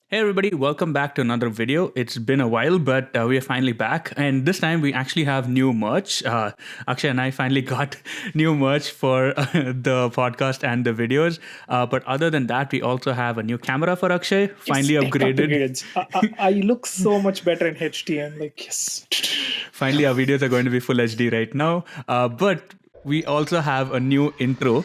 Hey everybody, welcome back to another video. It's been a while, but we are finally back. And this time we actually have new merch. Akshay and I finally got new merch for the podcast and the videos. But other than that, we also have a new camera for Akshay, Yes, finally tech upgraded. upgrades. I look so much better in HD. I'm like, yes. Finally, our videos are going to be full HD right now. But we also have a new intro.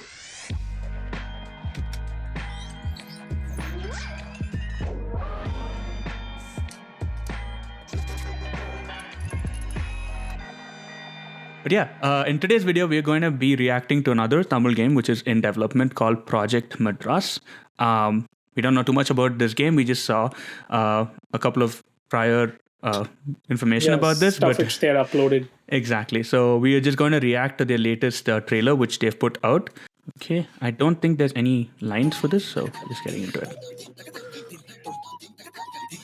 But yeah, in today's video, we're going to be reacting to another Tamil game which is in development called Project Madras. We don't know too much about this game. We just saw a couple of prior information Yeah, about this, stuff but which they're uploaded. exactly. So we are just going to react to their latest trailer which they've put out. Okay, I don't think there's any lines for this, so just getting into it.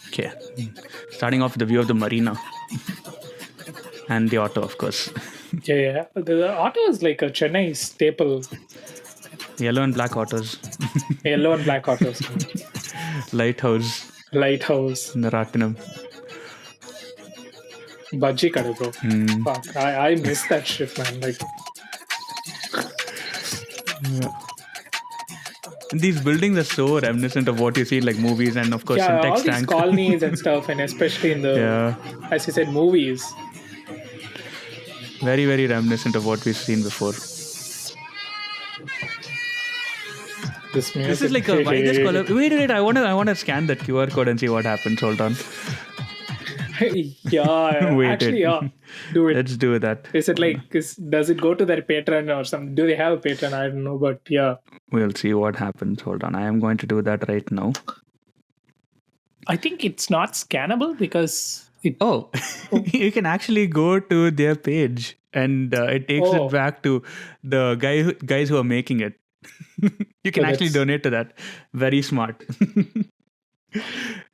Okay, starting off with the view of the marina and the auto, of course. Yeah. The auto is like a Chennai staple. Yellow and black autos. Yellow and black autos. Lighthouse, Lighthouse. Naratinam. Bhaji kada, bro. Fuck. I miss that shit, man. Like, These buildings are so reminiscent of what you see in like movies and of course yeah, all syntax these tank. colonies and stuff, and especially in the, Yeah, as you said, movies. very very reminiscent of what we've seen before. This music. This is like a why this color. Wait, I wanna scan that QR code and see what happens. Hold on. Yeah, Wait, actually, wait. yeah. Do it. Let's do that. Is it like, does it go to their patron or something? Do they have a patron? I don't know, but yeah. We'll see what happens. Hold on. I am going to do that right now. I think it's not scannable because it. Oh, you can actually go to their page and it takes Oh. it back to the guys who are making it. You can So actually that's- donate to that. Very smart.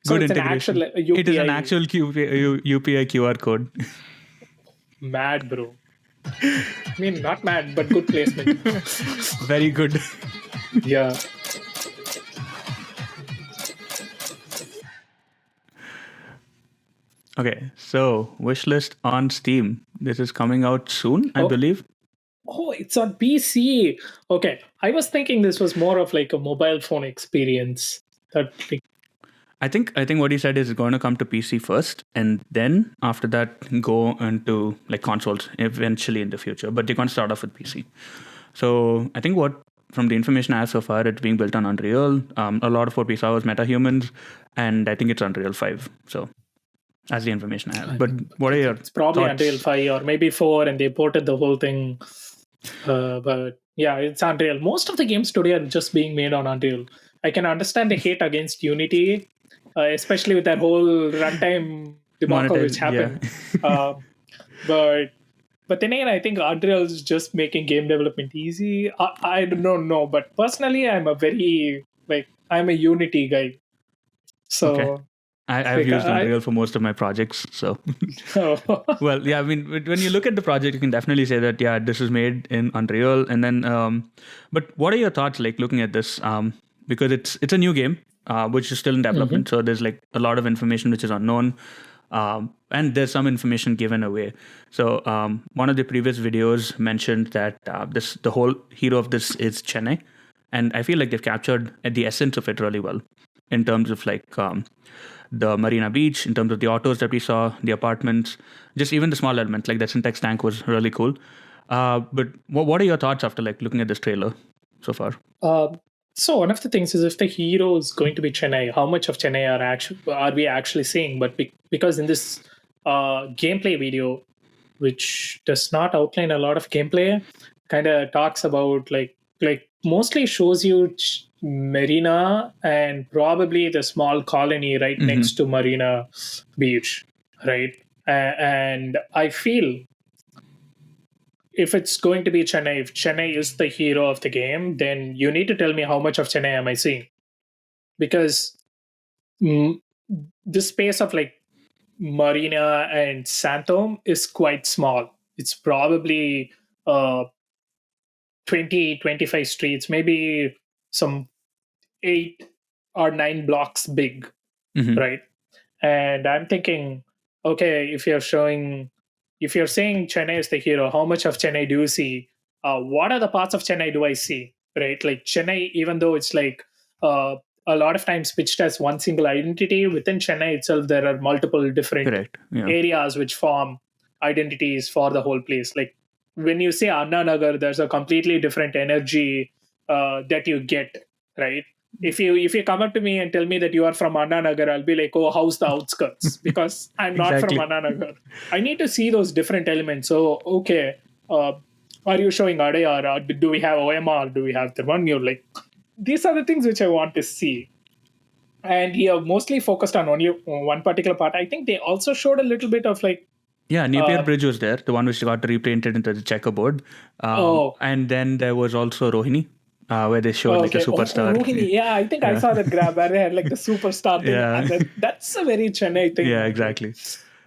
So Good it's an integration. actual UPI. It is an actual UPI QR code. Mad, bro. I mean, not mad, but good placement. Very good. Yeah. Okay, so wishlist on Steam. This is coming out soon, I Oh. believe. Oh, it's on PC. Okay, I was thinking this was more of like a mobile phone experience. That like, I think what he said is it's going to come to PC first, and then after that go into like consoles eventually in the future. But they're going to start off with PC. So I think what from the information I have so far, it's being built on Unreal. A lot of what we saw was MetaHumans, and I think it's Unreal 5. So that's the information I have. But what are your it's probably thoughts? Unreal 5 or maybe 4, and they ported the whole thing. But yeah, it's Unreal. Most of the games today are just being made on Unreal. I can understand the hate against Unity, especially with that whole runtime debacle which happened. Yeah. But then again, I think Unreal is just making game development easy. I don't know, but personally, I'm a Unity guy. So Okay. I've like, used Unreal for most of my projects. So, well, yeah, I mean, when you look at the project, you can definitely say that, yeah, this is made in Unreal. And then, but what are your thoughts like looking at this? Because it's a new game, which is still in development. So there's like a lot of information which is unknown. And there's some information given away. So one of the previous videos mentioned that the whole hero of this is Chennai. And I feel like they've captured the essence of it really well in terms of like the Marina Beach, in terms of the autos that we saw, the apartments, just even the small elements like that syntax tank was really cool. But what are your thoughts after like looking at this trailer so far? So one of the things is if the hero is going to be Chennai, how much of Chennai are we actually seeing? But because in this gameplay video, which does not outline a lot of gameplay, kind of talks about like mostly shows you Marina and probably the small colony right next to Marina Beach, right? And I feel if it's going to be Chennai, if Chennai is the hero of the game, then you need to tell me how much of Chennai am I seeing? Because the space of like Marina and Santom is quite small. It's probably 20, 25 streets, maybe some 8 or 9 blocks big. right? And I'm thinking, okay, if you're saying Chennai is the hero, how much of Chennai do you see? What are the parts of Chennai do I see? Right, like Chennai, even though it's like uh, a lot of times pitched as one single identity, within Chennai itself, there are multiple different Correct. Yeah. areas which form identities for the whole place. Like when you say Anna Nagar, there's a completely different energy that you get, right? If you come up to me and tell me that you are from Anna Nagar, I'll be like, oh, how's the outskirts? Because I'm not from Exactly. Anna Nagar. I need to see those different elements. So, okay, are you showing Adayar? Do we have OMR? Do we have Tiruvannur? Like, these are the things which I want to see. And he mostly focused on only one particular part. I think they also showed a little bit of like, Yeah, Napier Bridge was there, the one which got repainted into the checkerboard. oh, And then there was also Rohini, where they showed like a okay, superstar. Rohini. Yeah, I think I Yeah. saw that grab where they had like the superstar thing. Yeah. And that's a very Chennai thing. Yeah, man. exactly.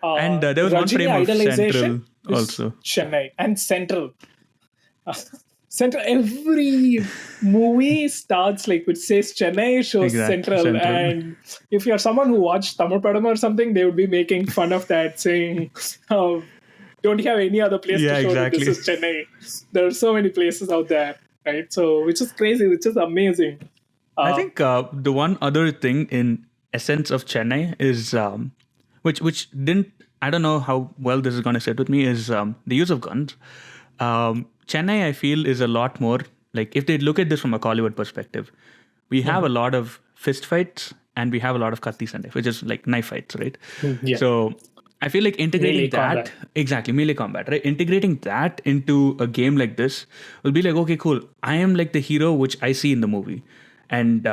And there was one Rajini frame of idolization Central is also. Chennai and Central. Central. Every movie starts like which says Chennai shows Central. And if you're someone who watched Tamil Padam or something, they would be making fun of that, saying, "Don't you have any other place to show that this is Chennai?" There are so many places out there, right? So, which is crazy, which is amazing. I think the one other thing in essence of Chennai is which didn't, I don't know how well this is going to sit with me, is the use of guns. Chennai, I feel, is a lot more like, if they look at this from a Kollywood perspective, we have a lot of fist fights and we have a lot of katti sande, which is like knife fights, right? Yeah. So I feel like integrating Melee that, combat. exactly, melee combat, right? Integrating that into a game like this will be like, okay, cool. I am like the hero which I see in the movie. And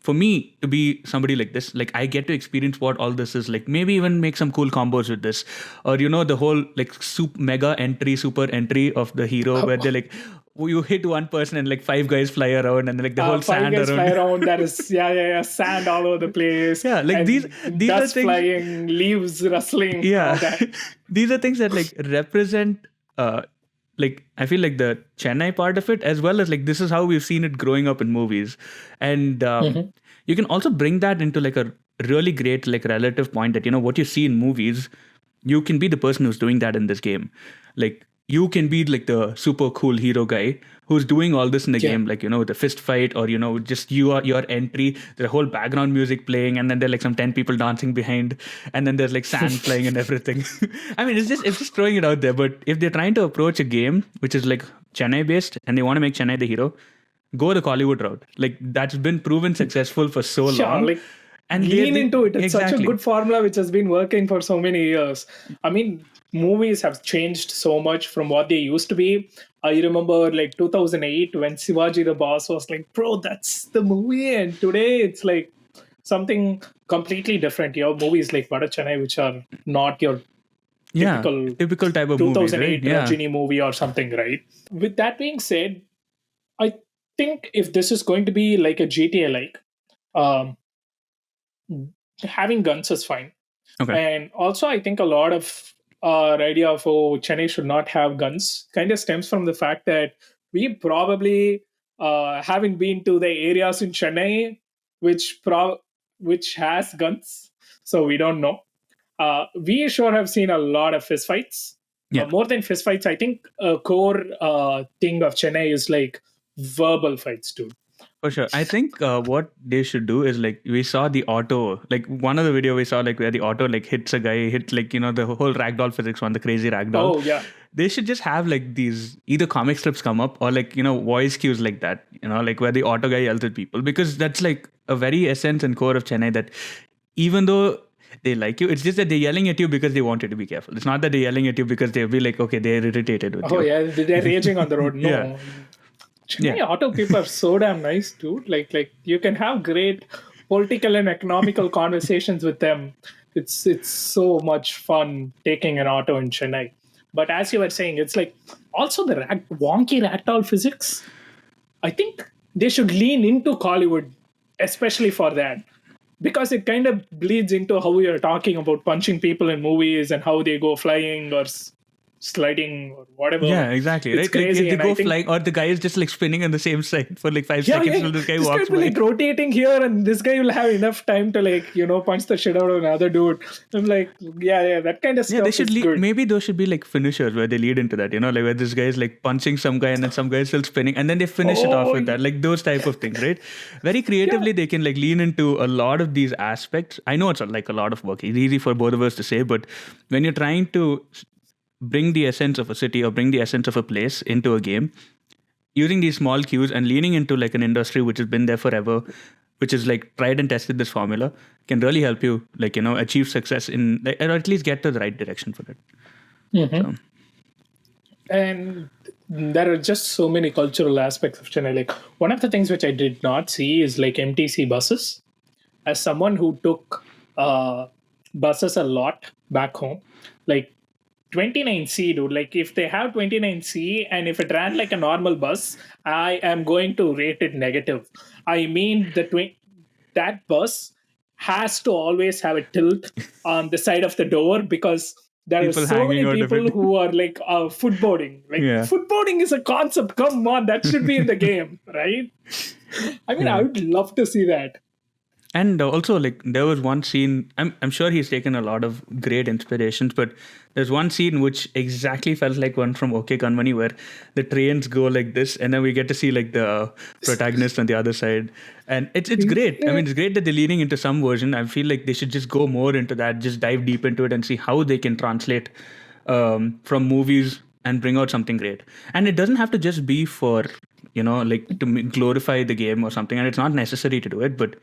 for me to be somebody like this, like I get to experience what all this is like, maybe even make some cool combos with this, or the whole like super entry of the hero where they're like, you hit one person and like 5 guys fly around and like the whole 5 sand guys around. fly around. That is sand all over the place. Yeah, like and these are dust things. flying, leaves rustling. All Yeah, that. these are things that like represent like I feel like the Chennai part of it, as well as like this is how we've seen it growing up in movies. And you can also bring that into like a really great like relative point that what you see in movies, you can be the person who's doing that in this game. Like you can be like the super cool hero guy who's doing all this in the game, like with the fist fight, or just your entry, the whole background music playing, and then there are like some 10 people dancing behind, and then there's like sand flying and everything. I mean, it's just throwing it out there. But if they're trying to approach a game which is like Chennai based and they want to make Chennai the hero, go the Kollywood route. Like that's been proven successful for so long. Like, and lean into it. It's such a exactly. good formula which has been working for so many years. I mean, movies have changed so much from what they used to be. I remember like 2008 when Shivaji the Boss was like, bro, that's the movie. And today it's like something completely different. You have movies like Vada Chennai, which are not your typical type of 2008 movie, right? Rajini movie or something, right? With that being said, I think if this is going to be like a GTA like, having guns is fine. Okay. And also, I think a lot of our idea of Chennai should not have guns kind of stems from the fact that we probably haven't been to the areas in Chennai which has guns, so we don't know. We sure have seen a lot of fistfights. Yeah. More than fistfights, I think a core thing of Chennai is like verbal fights too. For sure. I think what they should do is like, we saw the auto, like one of the video we saw like where the auto like hits a guy, hits like, the whole ragdoll physics one, the crazy ragdoll. Oh, yeah. They should just have like these either comic strips come up or like, voice cues like that, like where the auto guy yells at people, because that's like a very essence and core of Chennai, that even though they like you, it's just that they're yelling at you because they want you to be careful. It's not that they're yelling at you because they'll be like, okay, they're irritated with you. Oh, yeah, they're raging on the road. No. Yeah. Chennai auto people are so damn nice, dude. Like you can have great political and economical conversations with them. It's so much fun taking an auto in Chennai. But as you were saying, it's like also the wonky ragdoll physics. I think they should lean into Hollywood, especially for that, because it kind of bleeds into how you're talking about punching people in movies and how they go flying or sliding or whatever. Yeah, exactly. It's Right? Like if crazy. they And go I think, flying, or the guy is just like spinning on the same side for like 5 seconds yeah, till this guy this guy walks will be by. like rotating here, and this guy will have enough time to like, punch the shit out of another dude. I'm like, yeah, that kind of Yeah, they stuff should is good. maybe those should be like finishers where they lead into that, like where this guy is like punching some guy and then some guy is still spinning and then they finish it off Oh, with that, like those type of things, right? Very yeah. creatively, they can like lean into a lot of these aspects. I know it's like a lot of work. It's easy for both of us to say, but when you're trying to bring the essence of a city or bring the essence of a place into a game, using these small cues and leaning into like an industry which has been there forever, which is like tried and tested this formula, can really help you like achieve success in like, or at least get to the right direction for it. Mm-hmm. So And there are just so many cultural aspects of Chennai. Like, one of the things which I did not see is like MTC buses. As someone who took buses a lot back home, like 29C, dude, like if they have 29C and if it ran like a normal bus, I am going to rate it negative. I mean, that bus has to always have a tilt on the side of the door, because there are people so hanging many out of people it. who are like footboarding. Like, Yeah. footboarding is a concept. Come on, that should be in the game, right? I mean, I Yeah. would love to see that. And also, like, there was one scene, I'm sure he's taken a lot of great inspirations, but there's one scene which exactly felt like one from OK Kanmani, where the trains go like this, and then we get to see, like, the protagonist on the other side. And it's great. I Yeah. mean, it's great that they're leaning into some version. I feel like they should just go more into that, just dive deep into it and see how they can translate from movies and bring out something great. And it doesn't have to just be for, like, to glorify the game or something, and it's not necessary to do it, but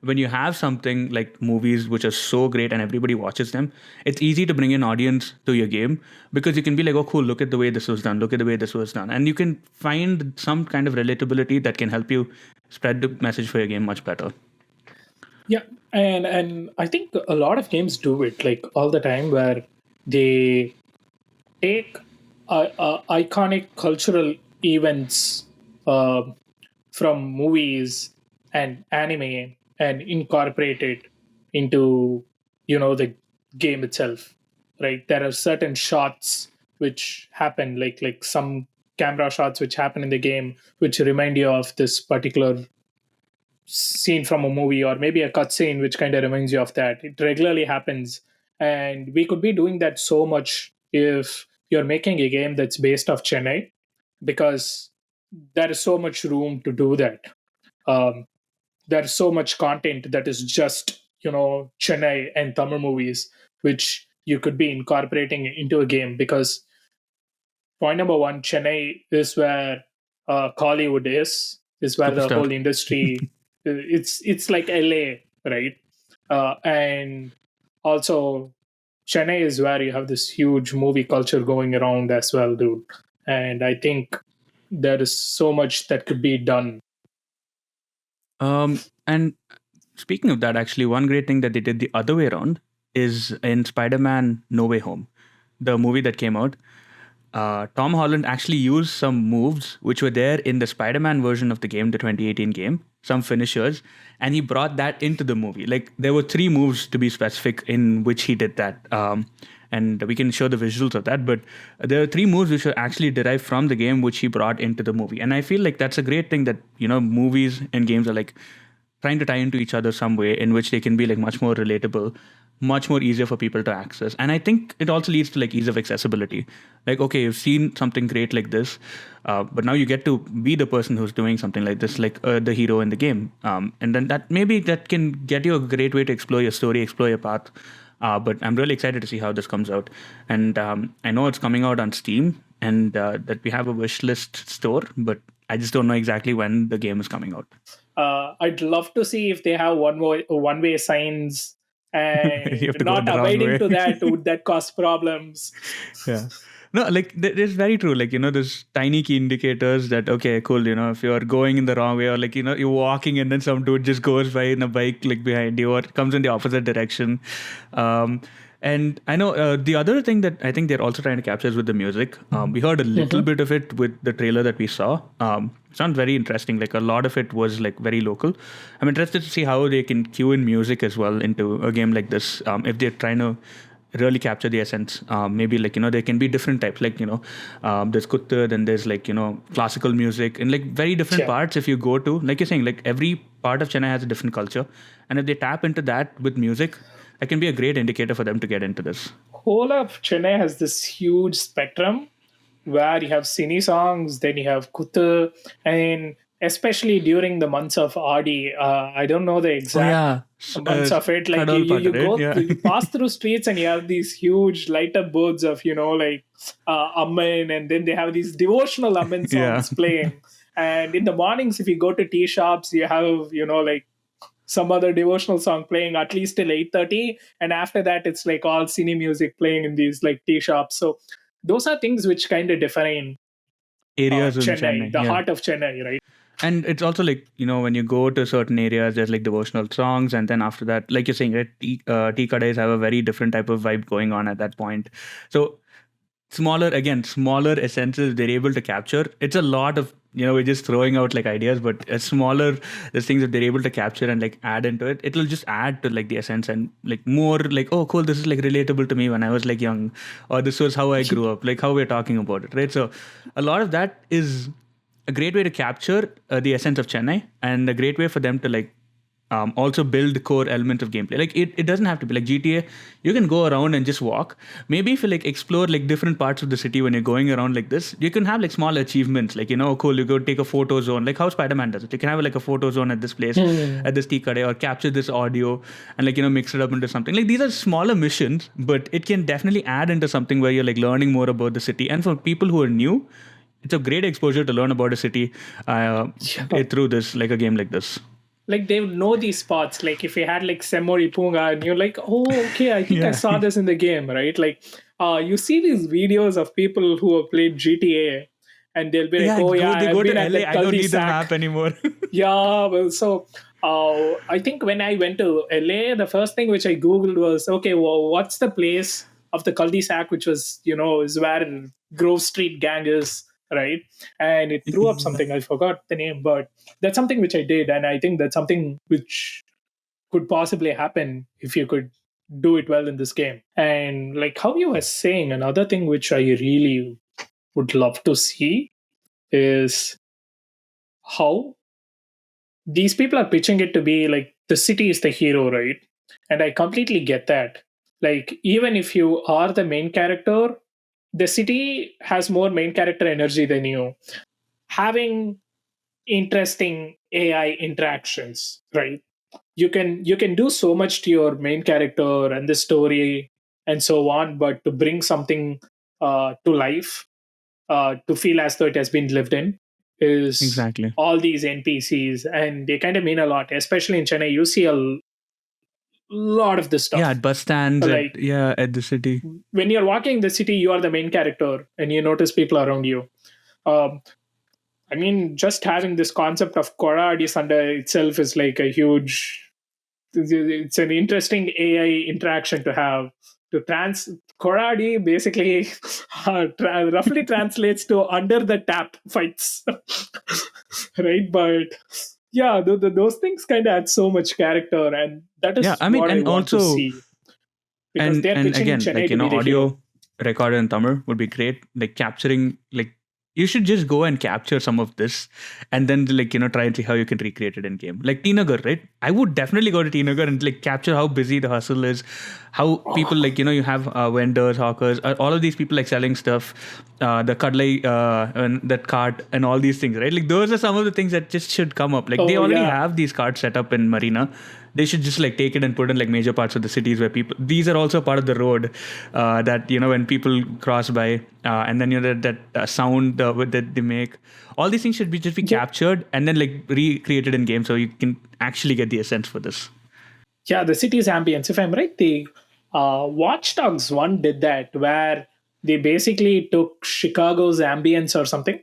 when you have something like movies which are so great and everybody watches them, it's easy to bring an audience to your game, because you can be like, oh cool, look at the way this was done, look at the way this was done, and you can find some kind of relatability that can help you spread the message for your game much better. Yeah, and I think a lot of games do it like all the time, where they take iconic cultural events from movies and anime and incorporate it into the game itself, right? There are certain shots which happen, like some camera shots which happen in the game, which remind you of this particular scene from a movie, or maybe a cutscene which kind of reminds you of that. It regularly happens, and we could be doing that so much if you're making a game that's based off Chennai, because there is so much room to do that. Um, there's so much content that is just Chennai and Tamil movies, which you could be incorporating into a game, because point number one, Chennai is where Hollywood is where the Superstar. whole industry it's like LA, right? And also Chennai is where you have this huge movie culture going around as well, dude. And I think there is so much that could be done. And speaking of that, actually, one great thing that they did the other way around is in Spider-Man No Way Home, the movie that came out. Tom Holland actually used some moves which were there in the Spider-Man version of the game, the 2018 game, some finishers, and he brought that into the movie. Like, there were 3 moves to be specific in which he did that. And we can show the visuals of that, but there are 3 moves which were actually derived from the game, which he brought into the movie. And I feel like that's a great thing, that movies and games are like trying to tie into each other some way in which they can be like much more relatable, much more easier for people to access. And I think it also leads to like ease of accessibility. Like, okay, you've seen something great like this, but now you get to be the person who's doing something like this, like the hero in the game. And then that can get you a great way to explore your story, explore your path. But I'm really excited to see how this comes out. And I know it's coming out on Steam, and that we have a wish list store, but I just don't know exactly when the game is coming out. I'd love to see if they have one way signs, You and have to go not the wrong abiding way. to that would that cause problems. Yeah. No, like it's very true. Like, there's tiny key indicators that, okay, cool, if you're going in the wrong way, or like, you're walking and then some dude just goes by in a bike like behind you, or comes in the opposite direction. And I know the other thing that I think they're also trying to capture is with the music. We heard a little bit of it with the trailer that we saw. It sounds very interesting. Like, a lot of it was like very local. I'm interested to see how they can cue in music as well into a game like this. If they're trying to really capture the essence. Maybe like, there can be different types, like, there's kuttur, then there's like, classical music and like very different Yeah. parts. If you go to, like you're saying, like every part of Chennai has a different culture. And if they tap into that with music, that can be a great indicator for them to get into this. Whole of Chennai has this huge spectrum where you have cine songs, then you have kuttu, and especially during the months of Adi, I don't know the Oh exact yeah, months of it. Like Kadol part, right? Yeah. you pass through streets and you have these huge light up boards of like Amman, and then they have these devotional Amman Yeah. songs playing. And in the mornings, if you go to tea shops, you have like some other devotional song playing at least till 8:30, and after that it's like all cine music playing in these like tea shops. So those are things which kind of define Areas in Chennai, Chennai, the yeah. heart of Chennai, right? And it's also like, when you go to certain areas, there's like devotional songs. And then after that, like you're saying, right, tea kadais have a very different type of vibe going on at that point. So smaller essences they're able to capture. It's a lot of, we're just throwing out like ideas, but a smaller, the things that they're able to capture and like add into it, it'll just add to like the essence and like more like, oh, cool, this is like relatable to me when I was like young, or this was how I grew up, like how we're talking about it, right? So a lot of that is a great way to capture the essence of Chennai, and a great way for them to like also build core elements of gameplay. Like it doesn't have to be like GTA. You can go around and just walk. Maybe if you like explore like different parts of the city when you're going around like this, you can have like small achievements. Like, cool, you go take a photo zone, like how Spider-Man does it. You can have like a photo zone at this place, at this tea kadai, or capture this audio and like, mix it up into something. Like these are smaller missions, but it can definitely add into something where you're like learning more about the city. And for people who are new, it's a great exposure to learn about a city through this, like a game like this. Like they would know these spots. Like if you had like Semori Punga and you're like, oh, okay, I think I Yeah. saw this in the game, right? Like you see these videos of people who have played GTA and they'll be like, oh yeah, they I've go been to at LA. that I don't need the cul-de-sac. map anymore. Yeah, well, so I think when I went to LA, the first thing which I Googled was, okay, well, what's the place of the cul-de-sac, which was, is where Grove Street gang is, right? And it threw up something. I forgot the name, but that's something which I did. And I think that's something which could possibly happen if you could do it well in this game. And like how you were saying, another thing which I really would love to see is how these people are pitching it to be like the city is the hero, right? And I completely get that. Like, even if you are the main character, the city has more main character energy than you. Having interesting AI interactions, right? You can do so much to your main character and the story and so on, but to bring something to life, to feel as though it has been lived in, is Exactly. all these NPCs, and they kind of mean a lot. Especially in Chennai, you see a lot of this Yeah, stuff. at bus stands, Like at the city. when you're walking the city, you are the main character, and you notice people around you. Um, I mean, just having this concept of Koradi Sanda itself is like a huge. It's an interesting AI interaction to have. To Koradi basically roughly translates to under the tap fights, right? But yeah, those things kind of add so much character, and that Yeah, is I mean, what I and want to also, see, because they're and pitching again, Chennai like, to be the hero. audio recorded in Tamil would be great. Like capturing, like, you should just go and capture some of this, and then like, try and see how you can recreate it in game. Like Tinagar, right? I would definitely go to Tinagar and like capture how busy the hustle is, how people like, you have vendors, hawkers, all of these people like selling stuff, the kadlai, and that cart and all these things, right? Like those are some of the things that just should come up. Like they Oh already yeah, have these carts set up in Marina. They should just like take it and put in like major parts of the cities where people, these are also part of the road, that when people cross by, and then that sound that they make, all these things should be just be yeah, captured and then like recreated in game, so you can actually get the essence for this. yeah. The city's ambience. If I'm right, the Watch Dogs one did that, where they basically took Chicago's ambience or something,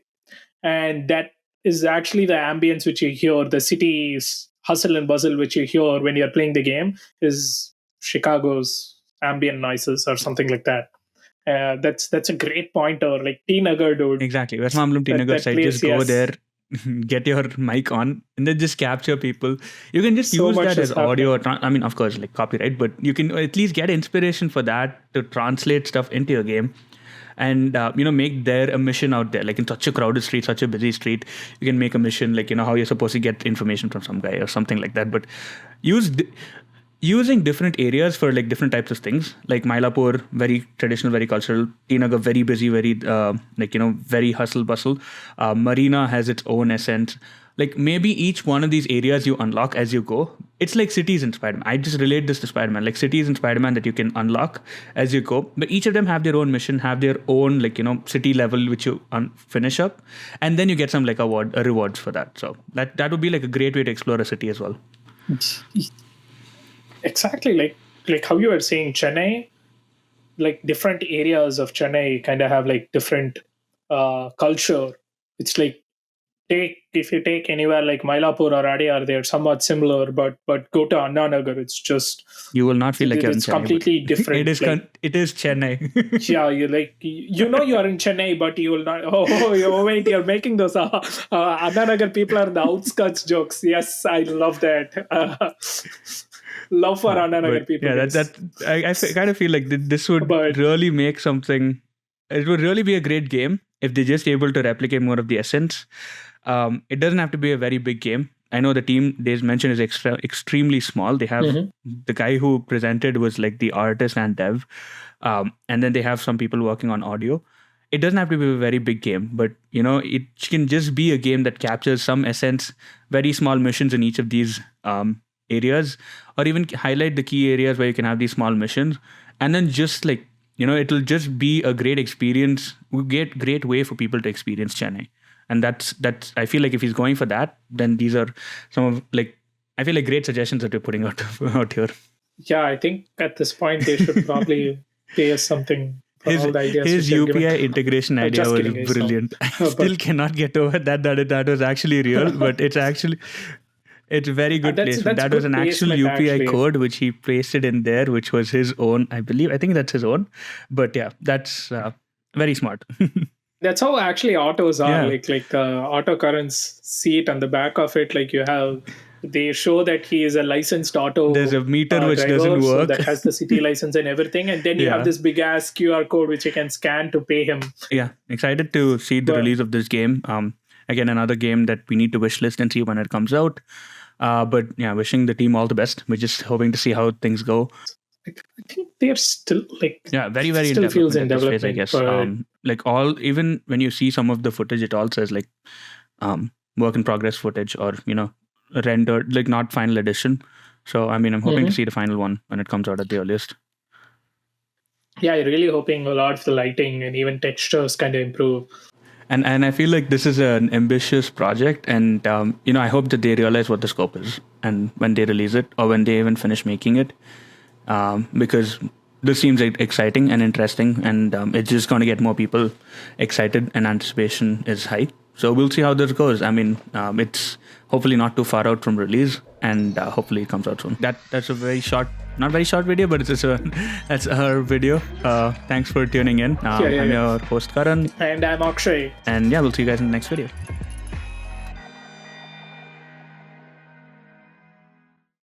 and that is actually the ambience which you hear, the city's hustle and bustle which you hear when you're playing the game, is Chicago's ambient noises or something like that. That's a great pointer, like T Nagar, dude. Exactly, West Mamlum That Tinagar that side, place, just go yes. there, get your mic on and then just capture people. You can just use that as audio. Of course, like copyright, but you can at least get inspiration for that to translate stuff into your game. And make there a mission out there, like in such a crowded street, such a busy street, you can make a mission, like how you're supposed to get information from some guy or something like that. But using different areas for like different types of things, like Mylapore, very traditional, very cultural. Tinagar, very busy, very very hustle bustle. Marina has its own essence. Like maybe each one of these areas you unlock as you go. It's like cities in Spider-Man. I just relate this to Spider-Man, like cities in Spider-Man that you can unlock as you go. But each of them have their own mission, have their own city level which you finish up, and then you get some like rewards for that. So that would be like a great way to explore a city as well. Exactly, like how you were saying, Chennai, like different areas of Chennai kind of have like different culture. It's like if you take anywhere like Mylapore or Adyar, they're somewhat similar, but go to Anna Nagar, it's just you will not feel like you're in Chennai. It's completely different. It is Chennai. Yeah, you you are in Chennai, but you will not. Oh wait, you're making those Anna Nagar people are the outskirts jokes. Yes, I love that. Love for Anna Nagar people. Yeah, I kind of feel like this would really make something. It would really be a great game if they're just able to replicate more of the essence. It doesn't have to be a very big game. I know the team they mentioned is extremely small. They have the guy who presented was like the artist and dev, and then they have some people working on audio. It doesn't have to be a very big game, but it can just be a game that captures some essence, very small missions in each of these areas, or even highlight the key areas where you can have these small missions, and then just like it'll just be a great experience. We get great way for people to experience Chennai, and that's. I feel like if he's going for that, then these are some of I feel like great suggestions that you're putting out here. Yeah, I think at this point they should probably pay us something. His UPI integration idea was brilliant. I still cannot get over that was actually real, but it's very good placement. That was an actual UPI code which he pasted in there, which was his own, I believe. I think that's his own. But yeah, that's very smart. That's how actually autos are. Yeah. Auto Karan's seat on the back of it, they show that he is a licensed auto. There's a meter which doesn't work. That has the city license and everything. And then you have this big ass QR code which you can scan to pay him. Yeah, excited to see the release of this game. Again, another game that we need to wishlist and see when it comes out. But yeah, wishing the team all the best. We're just hoping to see how things go. I think they're still very very still feels in development. Phase, I guess even when you see some of the footage, it all says work in progress footage or rendered, not final edition. So I'm hoping to see the final one when it comes out at the earliest. Yeah, I'm really hoping a lot of the lighting and even textures kind of improve. And I feel like this is an ambitious project, and I hope that they realize what the scope is, and when they release it or when they even finish making it, because this seems exciting and interesting, and it's just going to get more people excited, and anticipation is high. So we'll see how this goes. It's hopefully not too far out from release, and hopefully it comes out soon. That's a not very short video, but that's our video. Thanks for tuning in. I'm your host Karan. And I'm Akshay. And yeah, we'll see you guys in the next video.